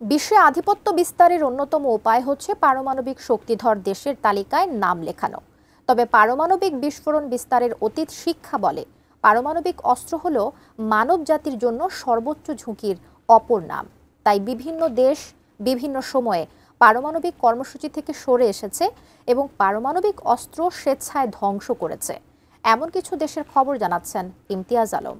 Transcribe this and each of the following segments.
বিশ্বে আধিপত্য বিস্তারের অন্যতম উপায় হচ্ছে পারমাণবিক শক্তিধর দেশের তালিকায় নাম লেখানো। তবে পারমাণবিক বিস্ফোরণ বিস্তারের অতীত শিক্ষা বলে পারমাণবিক অস্ত্র হল মানব জাতির জন্য সর্বোচ্চ ঝুঁকির অপর নাম। তাই বিভিন্ন দেশ বিভিন্ন সময়ে পারমাণবিক কর্মসূচি থেকে সরে এসেছে এবং পারমাণবিক অস্ত্র স্বেচ্ছায় ধ্বংস করেছে। এমন কিছু দেশের খবর জানাচ্ছেন ইমতিয়াজ আলম।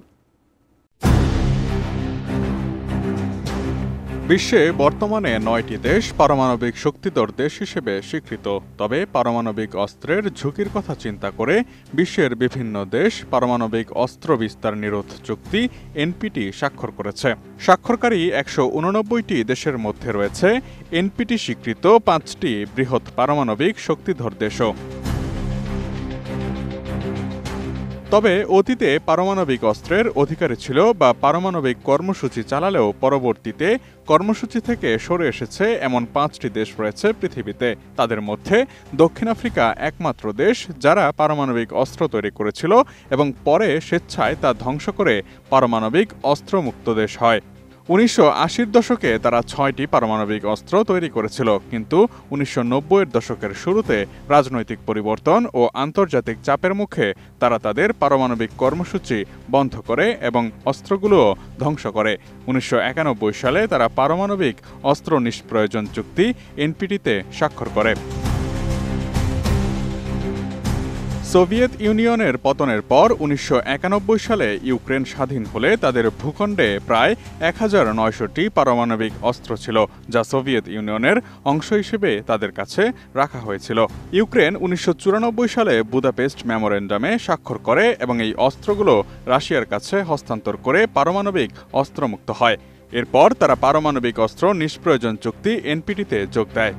বিশ্বে বর্তমানে 9টি দেশ পারমাণবিক শক্তিধর দেশ হিসেবে স্বীকৃত। তবে পারমাণবিক অস্ত্রের ঝুঁকির কথা চিন্তা করে বিশ্বের বিভিন্ন দেশ পারমাণবিক অস্ত্র বিস্তার নিরোধ চুক্তি এনপিটি স্বাক্ষর করেছে। স্বাক্ষরকারী 189টি দেশের মধ্যে রয়েছে এনপিটি স্বীকৃত 5টি বৃহৎ পারমাণবিক শক্তিধর দেশও। তবে অতীতে পারমাণবিক অস্ত্রের অধিকারী ছিল বা পারমাণবিক কর্মসূচি চালালেও পরবর্তীতে কর্মসূচি থেকে সরে এসেছে এমন 5টি দেশ রয়েছে পৃথিবীতে। তাদের মধ্যে দক্ষিণ আফ্রিকা একমাত্র দেশ যারা পারমাণবিক অস্ত্র তৈরি করেছিল এবং পরে স্বেচ্ছায় তা ধ্বংস করে পারমাণবিক অস্ত্রমুক্ত দেশ হয়। 1980-র দশকে তারা 6টি পারমাণবিক অস্ত্র তৈরি করেছিল, কিন্তু 1990-এর দশকের শুরুতে রাজনৈতিক পরিবর্তন ও আন্তর্জাতিক চাপের মুখে তারা তাদের পারমাণবিক কর্মসূচি বন্ধ করে এবং অস্ত্রগুলোও ধ্বংস করে। 1991 সালে তারা পারমাণবিক অস্ত্র নিষ্প্রয়োজন চুক্তি এনপিটিতে স্বাক্ষর করে। সোভিয়েত ইউনিয়নের পতনের পর 1991 সালে ইউক্রেন স্বাধীন হলে তাদের ভূখণ্ডে প্রায় 1900টি পারমাণবিক অস্ত্র ছিল, যা সোভিয়েত ইউনিয়নের অংশ হিসেবে তাদের কাছে রাখা হয়েছিল। ইউক্রেন 1994 সালে বুদাপেস্ট মেমোরেন্ডামে স্বাক্ষর করে এবং এই অস্ত্রগুলো রাশিয়ার কাছে হস্তান্তর করে পারমাণবিক অস্ত্রমুক্ত হয়। এরপর তারা পারমাণবিক অস্ত্র নিষ্প্রয়োজন চুক্তি এনপিটিতে যোগ দেয়।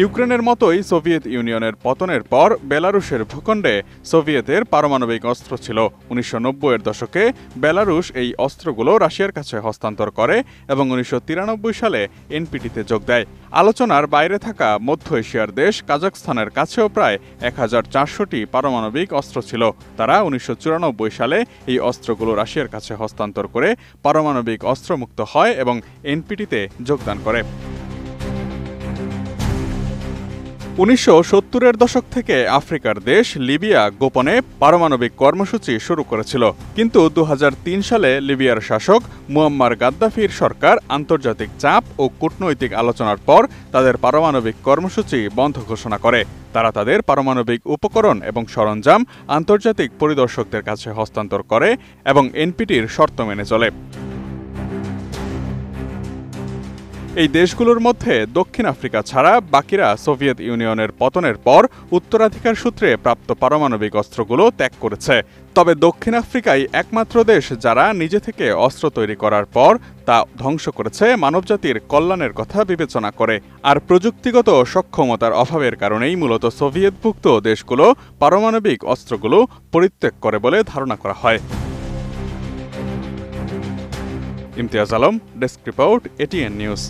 ইউক্রেনের মতোই সোভিয়েত ইউনিয়নের পতনের পর বেলারুশের ভূখণ্ডে সোভিয়েতের পারমাণবিক অস্ত্র ছিল। 1990-এর দশকে বেলারুশ এই অস্ত্রগুলো রাশিয়ার কাছে হস্তান্তর করে এবং 1993 সালে এনপিটিতে যোগ দেয়। আলোচনার বাইরে থাকা মধ্য এশিয়ার দেশ কাজাখস্তানের কাছেও প্রায় 1400টি পারমাণবিক অস্ত্র ছিল। তারা 1994 সালে এই অস্ত্রগুলো রাশিয়ার কাছে হস্তান্তর করে পারমাণবিক অস্ত্রমুক্ত হয় এবং এনপিটিতে যোগদান করে। 1970-এর দশক থেকে আফ্রিকার দেশ লিবিয়া গোপনে পারমাণবিক কর্মসূচি শুরু করেছিল, কিন্তু 2003 সালে লিবিয়ার শাসক মুয়াম্মার গাদ্দাফির সরকার আন্তর্জাতিক চাপ ও কূটনৈতিক আলোচনার পর তাদের পারমাণবিক কর্মসূচি বন্ধ ঘোষণা করে। তারা তাদের পারমাণবিক উপকরণ এবং সরঞ্জাম আন্তর্জাতিক পরিদর্শকদের কাছে হস্তান্তর করে এবং এনপিটির শর্ত মেনে চলে। এই দেশগুলোর মধ্যে দক্ষিণ আফ্রিকা ছাড়া বাকিরা সোভিয়েত ইউনিয়নের পতনের পর উত্তরাধিকার সূত্রে প্রাপ্ত পারমাণবিক অস্ত্রগুলো ত্যাগ করেছে। তবে দক্ষিণ আফ্রিকাই একমাত্র দেশ যারা নিজে থেকে অস্ত্র তৈরি করার পর তা ধ্বংস করেছে মানবজাতির কল্যাণের কথা বিবেচনা করে। আর প্রযুক্তিগত সক্ষমতার অভাবের কারণেই মূলত সোভিয়েতভুক্ত দেশগুলো পারমাণবিক অস্ত্রগুলো পরিত্যাগ করে বলে ধারণা করা হয়। Imtiaz Alam, desk report, ATN news.